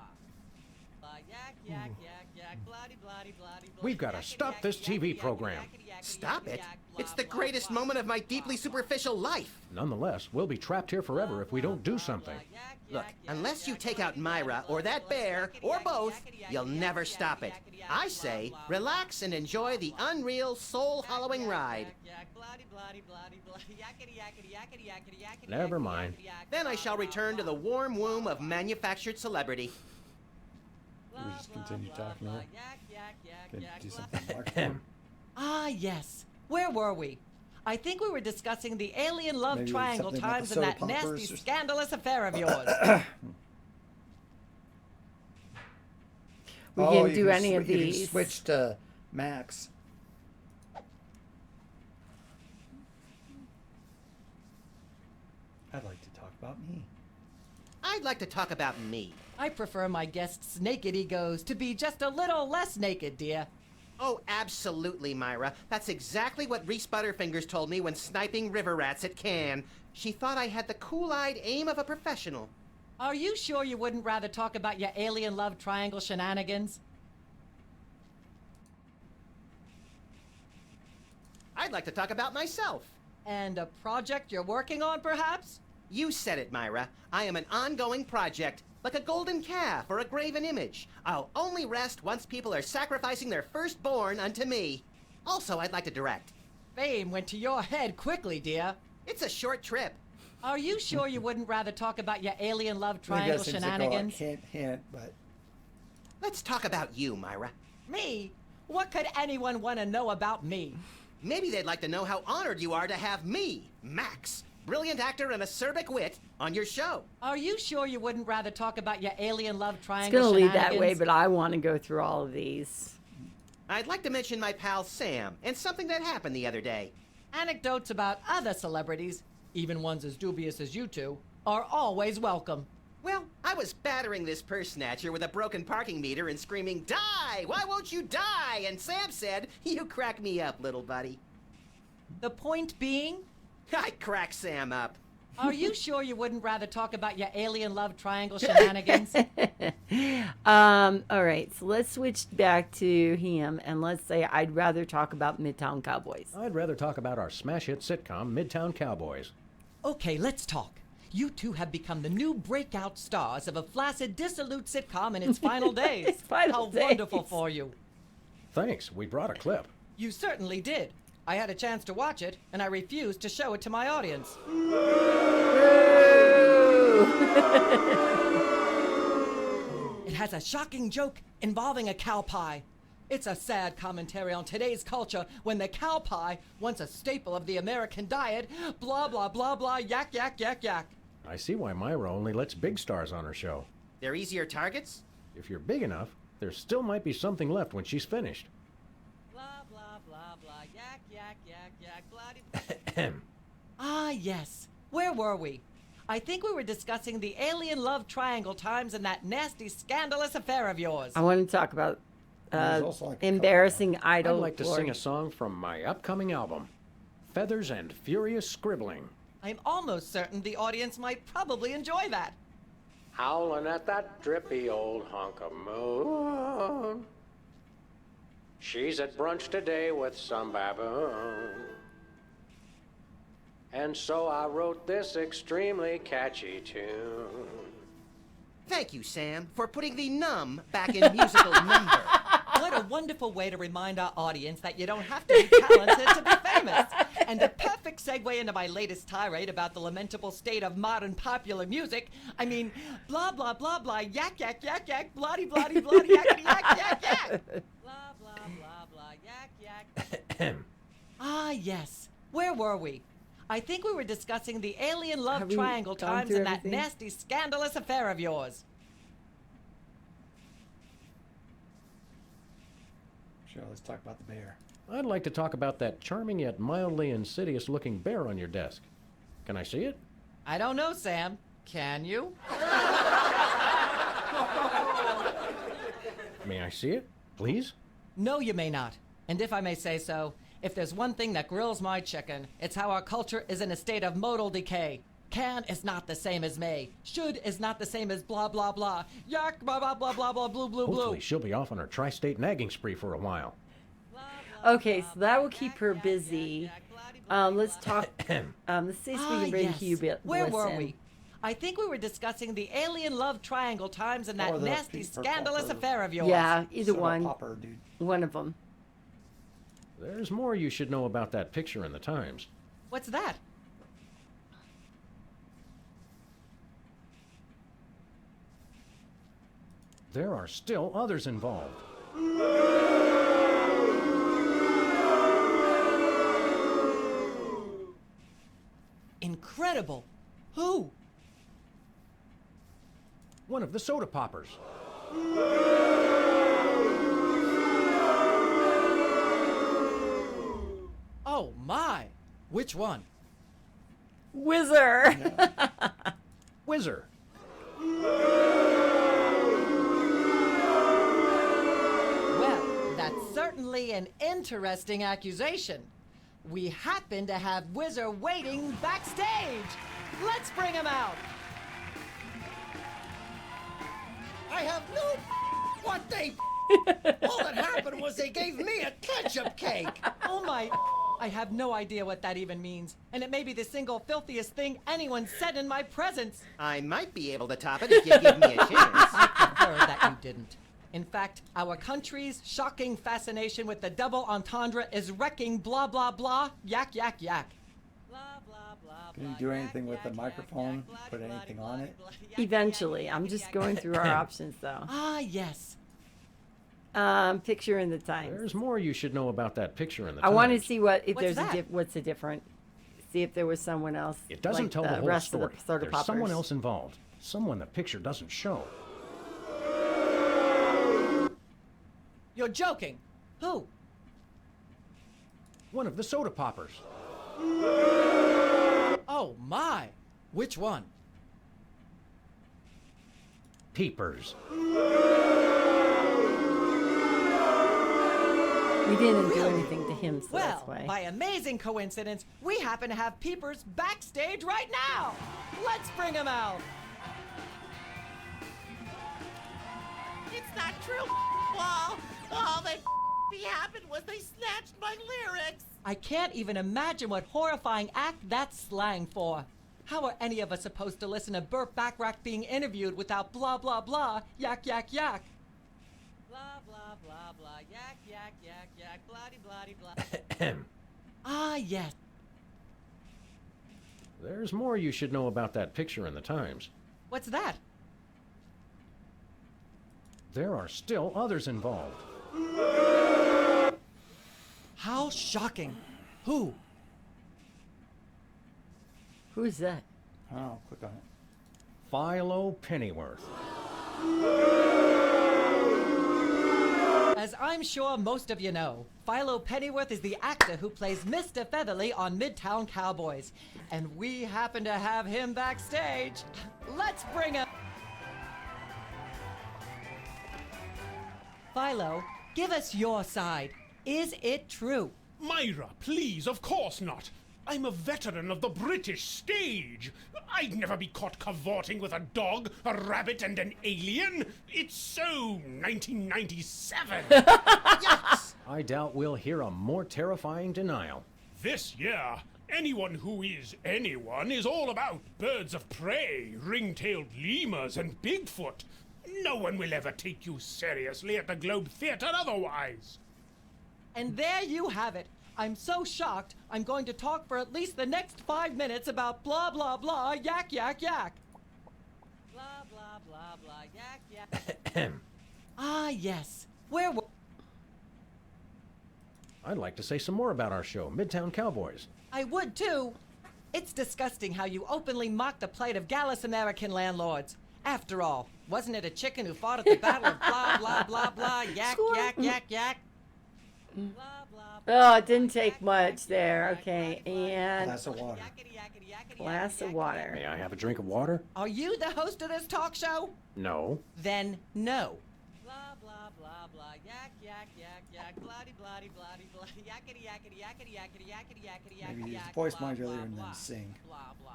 We've got to stop this TV program. Stop it? It's the greatest moment of my deeply superficial life. Nonetheless, we'll be trapped here forever if we don't do something. Look, unless you take out Myra or that bear, or both, you'll never stop it. I say, relax and enjoy the unreal, soul-hollowing ride. Never mind. Then I shall return to the warm womb of manufactured celebrity. We just continue talking here. Can do something more. Ah, yes. Where were we? I think we were discussing the alien love Maybe triangle something about times the and that soda poppers nasty, or- scandalous affair of yours. We Oh, didn't you do can any of you can these. switch to Max. I'd like about me. I'd like to talk about me. I prefer my guests' naked egos to be just a little less naked, dear. Oh, absolutely, Myra. That's exactly what Reese Butterfingers told me when sniping river rats at Cannes. She thought I had the cool-eyed aim of a professional. Are you sure you wouldn't rather talk about your alien love triangle shenanigans? I'd like to talk about myself. And a project you're working on, perhaps? You said it, Myra. I am an ongoing project, like a golden calf or a graven image. I'll only rest once people are sacrificing their firstborn unto me. Also, I'd like to direct. Fame went to your head quickly, dear. It's a short trip. Are you sure you wouldn't rather talk about your alien love Maybe triangle that seems shenanigans? like a hint, but Let's talk about you, Myra. Me? What could anyone want to know about me? Maybe they'd like to know how honored you are to have me, Max, brilliant actor and acerbic wit, on your show. Are you sure you wouldn't rather talk about your alien love It's triangle going to lead shenanigans? that way, but I want to go through all of these. I'd like to mention my pal Sam and something that happened the other day. Anecdotes about other celebrities, even ones as dubious as you two, are always welcome. Well, I was battering this purse snatcher with a broken parking meter and screaming, "Die! Why won't you die?" And Sam said, "You crack me up, little buddy." The point being? I crack Sam up. Are you sure you wouldn't rather talk about your alien love triangle shenanigans? All right, so let's switch back to him, and let's say I'd rather talk about Midtown Cowboys. I'd rather talk about our smash hit sitcom, Midtown Cowboys. Okay, let's talk. You two have become the new breakout stars of a flaccid, dissolute sitcom in its final days. Its final How days. wonderful for you. Thanks, we brought a clip. You certainly did. I had a chance to watch it, and I refused to show it to my audience. It has a shocking joke involving a cow pie. It's a sad commentary on today's culture when the cow pie, once a staple of the American diet, blah, blah, blah, blah, yak, yak, yak, yak. I see why Myra only lets big stars on her show. They're easier targets? If you're big enough, there still might be something left when she's finished. Blah, blah, blah, blah, yak, yak, yak, yak, blah. Ah, yes. Where were we? I think we were discussing the alien love triangle times and that nasty, scandalous affair of yours. I want to talk about There's also like a embarrassing I'd idol. like to sing glory. a song from my upcoming album, Feathers and Furious Scribbling. I'm almost certain the audience might probably enjoy that. Howling at that drippy old hunk of moon. She's at brunch today with some baboon. And so I wrote this extremely catchy tune. Thank you, Sam, for putting the numb back in musical number. What a wonderful way to remind our audience that you don't have to be talented to be famous. And a perfect segue into my latest tirade about the lamentable state of modern popular music. I mean, blah, blah, blah, blah, yak, yak, yak, yak, bloody, bloody, bloody, yakety, yak, yak, yak. Blah, blah, blah, blah, yak, yak. Ah, yes. Where were we? I think we were discussing the alien love Have we triangle gone times through and that everything? nasty, scandalous affair of yours. sure, let's talk about the bear. I'd like to talk about that charming yet mildly insidious looking bear on your desk. Can I see it? I don't know, Sam. Can you? May I see it, please? No, you may not. And if I may say so, if there's one thing that grills my chicken, it's how our culture is in a state of modal decay. Can is not the same as may. Should is not the same as blah, blah, blah. Yak, blah, blah, blah, blah, blah, blue, blue, Hopefully blue. she'll be off on her tri-state nagging spree for a while. Okay, so that will keep her busy. Let's talk. Let's see if we can bring yes. Hugh Where were in. we? I think we were discussing the alien love triangle times and Or that the nasty, Peter scandalous Popper. affair of yours. Yeah, either Soda one. popper, dude. One of them. There's more you should know about that picture in the Times. What's that? There are still others involved. Incredible. Who? One of the soda poppers. Oh, my. Which one? Whizzer. Whizzer. Well, that's certainly an interesting accusation. We happen to have Whizzer waiting backstage. Let's bring him out. I have no what they all that happened was they gave me a ketchup cake. Oh my, I have no idea what that even means. And it may be the single filthiest thing anyone said in my presence. I might be able to top it if you give me a chance. I prefer that you didn't. In fact, our country's shocking fascination with the double entendre is wrecking blah blah blah, yak yak yak. Can you do anything with the microphone? Put anything on it? Eventually. I'm just going through our options, though. Ah, yes. Picture in the Times. There's more you should know about that picture in the I want to Times. see what if What's there's that? what's the different. See if there was someone else. It doesn't like tell the whole rest story. Of the soda There's poppers. someone else involved. Someone the picture doesn't show. You're joking. Who? One of the soda poppers. Oh my. Which one? Peepers. We didn't do anything to him, so Well, that's why. by amazing coincidence, we happen to have Peepers backstage right now. Let's bring him out. It's not true, Wall. All that happened was they snatched my lyrics. I can't even imagine what horrifying act that's slang for. How are any of us supposed to listen to Burt Bacharach being interviewed without blah blah blah, yak yak yak? Blah blah blah blah, yak yak yak yak, bloody bloody blah. Ah yes. There's more you should know about that picture in the Times. What's that? There are still others involved. How shocking. Who? Who's that? Oh, click on it. Philo Pennyworth. As I'm sure most of you know, Philo Pennyworth is the actor who plays Mr. Featherly on Midtown Cowboys. And we happen to have him backstage. Let's bring him. Philo, give us your side. Is it true? Myra, please, of course not. I'm a veteran of the British stage. I'd never be caught cavorting with a dog, a rabbit, and an alien. It's so 1997. Yikes! I doubt we'll hear a more terrifying denial. This year, anyone who is anyone is all about birds of prey, ring-tailed lemurs, and Bigfoot. No one will ever take you seriously at the Globe Theatre otherwise. And there you have it. I'm so shocked, I'm going to talk for at least the next 5 minutes about blah blah blah, yak yak yak. Blah blah blah blah, yak yak. Ah yes. Where were... I'd like to say some more about our show, Midtown Cowboys. I would too. It's disgusting how you openly mock the plight of gallus American landlords. After all, wasn't it a chicken who fought at the battle of blah blah blah blah, yak yak yak yak? Oh, it didn't take much there. Okay, and Glass of water. glass of water. May I have a drink of water? Are you the host of this talk show? No. Then no. Blah blah blah blah, yak yak yak yak, bloody bloody bloody bloody, yakety yakety yakety yakety yakety yakety yakety. Maybe use yak, voice blah, modulator blah, and then blah, sing. Blah blah.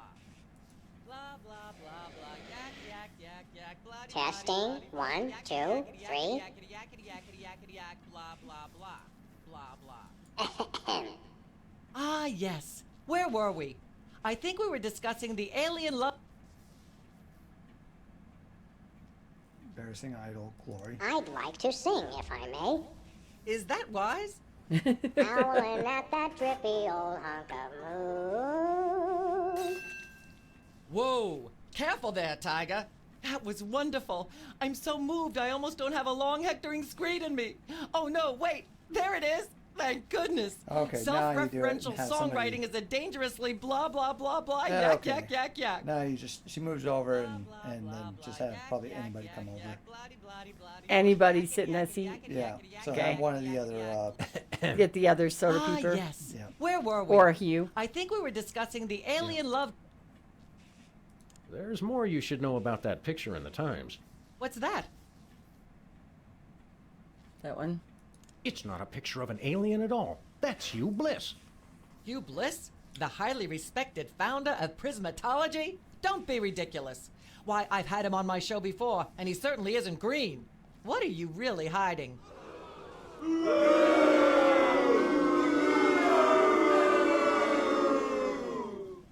Blah blah blah blah, yak yak yak yak, bloody. Testing. bloody, 1, 2, 3. yakety yakety yakety yakety yak, blah blah blah, blah blah. Ah yes. Where were we? I think we were discussing the alien love. Embarrassing idol glory. I'd like to sing, if I may. Is that wise? Howling at that drippy old hunk of moon. Whoa! Careful there, Tiger. That was wonderful. I'm so moved I almost don't have a long hectoring screed in me. Oh no, wait! There it is! Thank goodness. Okay, now you do it and Self-referential have songwriting somebody- is a dangerously blah blah blah blah Yeah, yak okay. yak yak yak. Now you just, she moves over and then just have probably anybody come over. Anybody sit in that seat? Yeah, so Okay. have one of the other, Get the other soda Ah peeper. yes. Yeah. Where were we? Or Hugh. I think we were discussing the alien love. There's more you should know about that picture in the Times. What's that? That one. It's not a picture of an alien at all. That's Hugh Bliss. Hugh Bliss? The highly respected founder of Prismatology? Don't be ridiculous. Why, I've had him on my show before, and he certainly isn't green. What are you really hiding?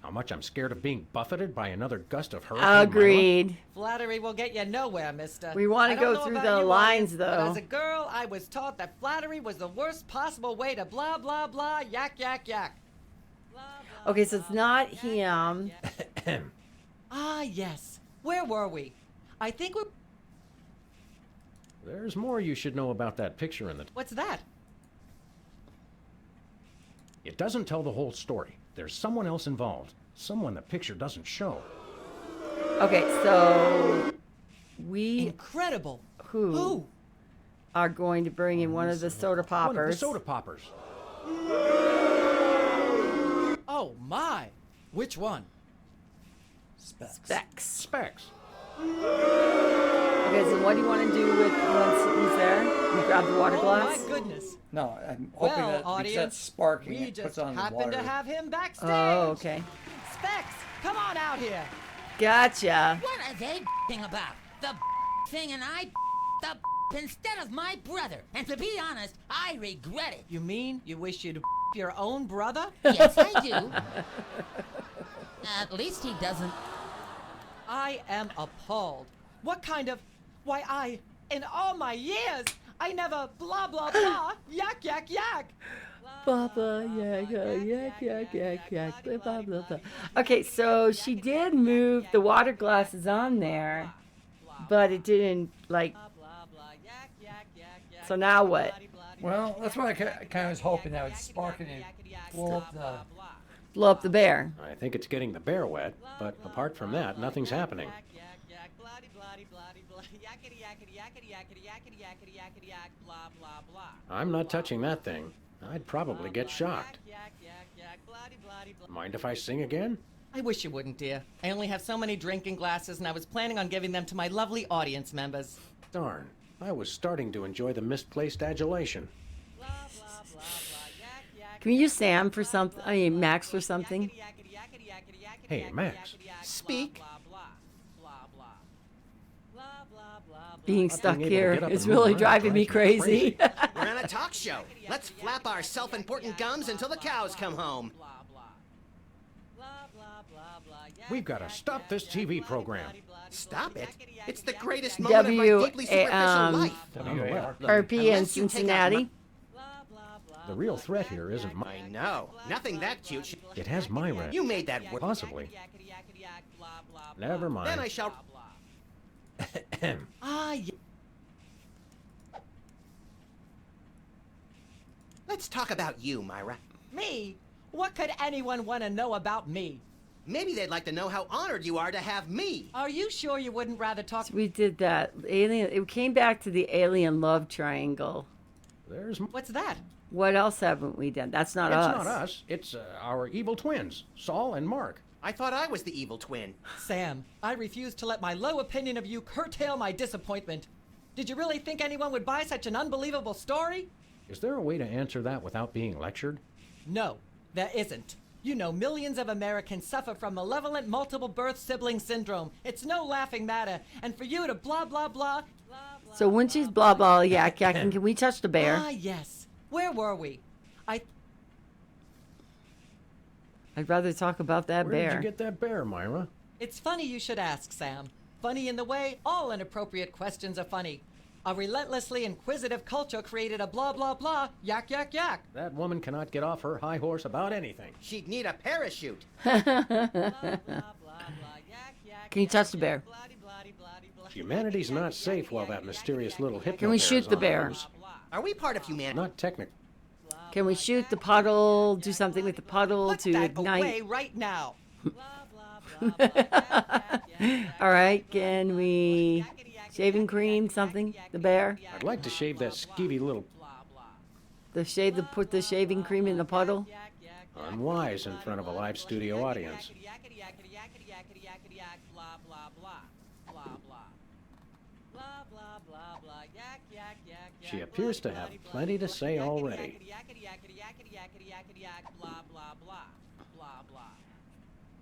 How much I'm scared of being buffeted by another gust of hurricane Myra. Agreed. Flattery will get you nowhere, mister. We wanna I don't go know through about the you, lines, audience, though. But as a girl, I was taught that flattery was the worst possible way to blah, blah, blah, yak, yak, yak. Okay, so it's not him. Ah, yes. Where were we? I think we're... There's more you should know about that picture in the... What's that? It doesn't tell the whole story. There's someone else involved. Someone the picture doesn't show. Okay, so we Incredible. who are going to bring in one of the soda poppers. One of the soda poppers. Oh, my. Which one? Specs. Specs. Okay, so what do you want to do with once he's there? You grab the water Oh, glass? my goodness. No, I'm hoping Well, that because audience, that's sparking, we it just puts on the happen water. to have him backstage. Oh, okay. Specs, come on out here. Gotcha. What are they about? The thing and I the instead of my brother. And to be honest, I regret it. You mean you wish you'd your own brother? Yes, I do. At least he doesn't. I am appalled. What kind of... Why, in all my years, I never blah, blah, blah, yak, yak, yak. Blah, yak, yak, yak, yak, yak, blah, blah, blah. Okay, so she did move the water glasses on there, but it didn't, like... So now what? Well, that's what I kind of was hoping that would spark it and blow up the... Blow up the bear. I think it's getting the bear wet, but apart from that, nothing's happening. I'm not touching that thing. I'd probably get shocked. Mind if I sing again? I wish you wouldn't, dear. I only have so many drinking glasses, and I was planning on giving them to my lovely audience members. Darn, I was starting to enjoy the misplaced adulation. Can we use Sam for something? I mean, Max for something? Hey, Max. Speak. Being stuck being able to here get up is and move really around driving me drives me crazy. We're on a talk show. Let's flap our self-important gums until the cows come home. We've got to stop this TV program. Stop it? It's the greatest moment of my deeply superficial life. RP in Unless you take out Cincinnati. The real threat here isn't my... I know. Nothing that cute. It has Myra. You made that word. Possibly. Never mind. Then I shall... Ah, yeah. Let's talk about you, Myra. Me? What could anyone want to know about me? Maybe they'd like to know how honored you are to have me. Are you sure you wouldn't rather talk... We did that. Alien. It came back to the alien love triangle. There's... What's that? What else haven't we done? That's not It's us. not us. It's our evil twins, Saul and Mark. I thought I was the evil twin. Sam, I refuse to let my low opinion of you curtail my disappointment. Did you really think anyone would buy such an unbelievable story? Is there a way to answer that without being lectured? No, there isn't. You know, millions of Americans suffer from malevolent multiple birth sibling syndrome. It's no laughing matter. And for you to blah, blah, blah... So when she's blah, blah, yak, yakking, can we touch the bear? Ah, yes. Where were we? I'd rather talk about that Where bear. did you get that bear, Myra? It's funny you should ask, Sam. Funny in the way all inappropriate questions are funny. A relentlessly inquisitive culture created a blah, blah, blah, yak, yak, yak. That woman cannot get off her high horse about anything. She'd need a parachute. Can you touch the bear? Humanity's not safe while that mysterious little hypno Can we bear's shoot the on bear? loose. Are we part of humanity? Not technically. Can we shoot the puddle? Do something with the puddle Put to that ignite? away right now. All right. Can we shaving cream something? The bear? I'd like to shave that skeevy little... Put the shaving cream in the puddle? Unwise in front of a live studio audience. yak, blah, blah, blah. Blah, blah. Blah, blah, blah, blah. Yak, yak, yak, yak. She appears to have plenty to say already. Yakety, yakety, yakety, yakety, yakety, yak, blah, blah, blah. Blah, blah.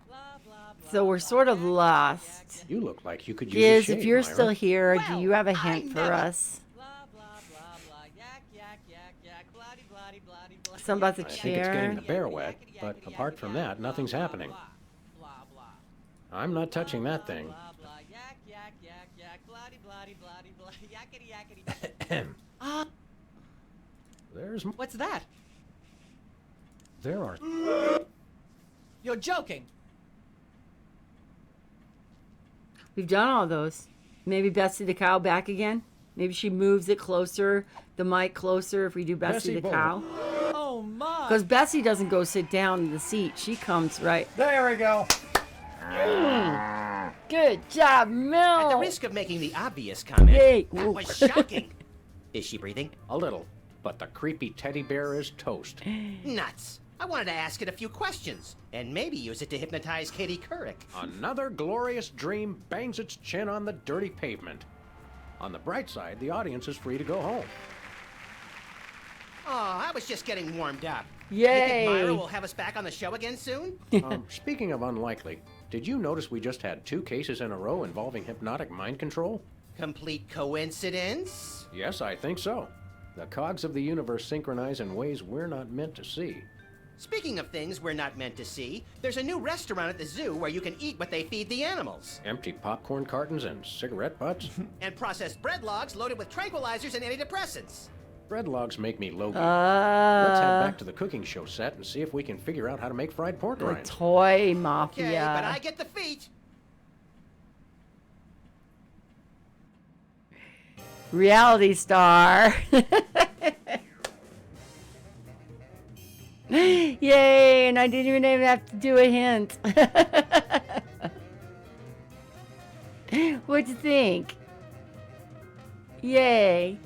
Blah, blah, blah. So we're sort of lost. You look like you could use a Giz, shave, if you're Myra. still here, do Well, you have a I hint for never- us? Blah, blah, blah, blah. Yak, yak, yak, yak. Bloody, bloody, bloody, bloody. Something about the I think it's getting the chair. bear wet, but apart from that, nothing's happening. Blah, blah. I'm not touching that thing. Blah, blah. Yak, yak, yak, yak. Bloody, bloody, bloody, bloody. Yakety, yakety. There's... What's that? There are... You're joking. We've done all those. Maybe Bessie the cow back again? Maybe she moves it closer, the mic closer if we do Bessie, Bessie the Bullet. cow. Oh my. Because Bessie doesn't go sit down in the seat. She comes right. There we go. Good job, Mel. At the risk of making the obvious comment, Yay. that was shocking. Is she breathing? A little, but the creepy teddy bear is toast. Nuts. I wanted to ask it a few questions, and maybe use it to hypnotize Katie Couric. Another glorious dream bangs its chin on the dirty pavement. On the bright side, the audience is free to go home. Oh, I was just getting warmed up. Yay. You think Myra will have us back on the show again soon? Speaking of unlikely, did you notice we just had 2 cases in a row involving hypnotic mind control? Complete coincidence? Yes, I think so. The cogs of the universe synchronize in ways we're not meant to see. Speaking of things we're not meant to see, there's a new restaurant at the zoo where you can eat what they feed the animals. Empty popcorn cartons and cigarette butts? And processed bread logs loaded with tranquilizers and antidepressants. Bread logs make me logy. Let's head Uh, back to the cooking show set and see if we can figure out how to make fried pork the rinds. toy Okay, mafia. but I get the feet. Reality star. Yay, and I didn't even have to do a hint. What'd you think? Yay.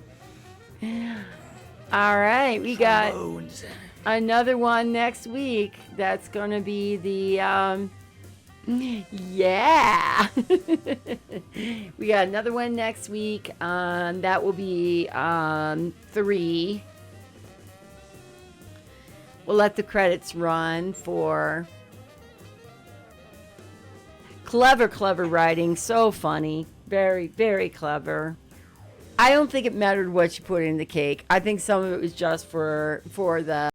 All right, we got another one next week. That's going to be the, yeah. We got another one next week. That will be 3. We'll let the credits run for clever writing. So funny. Very, very clever. I don't think it mattered what you put in the cake. I think some of it was just for the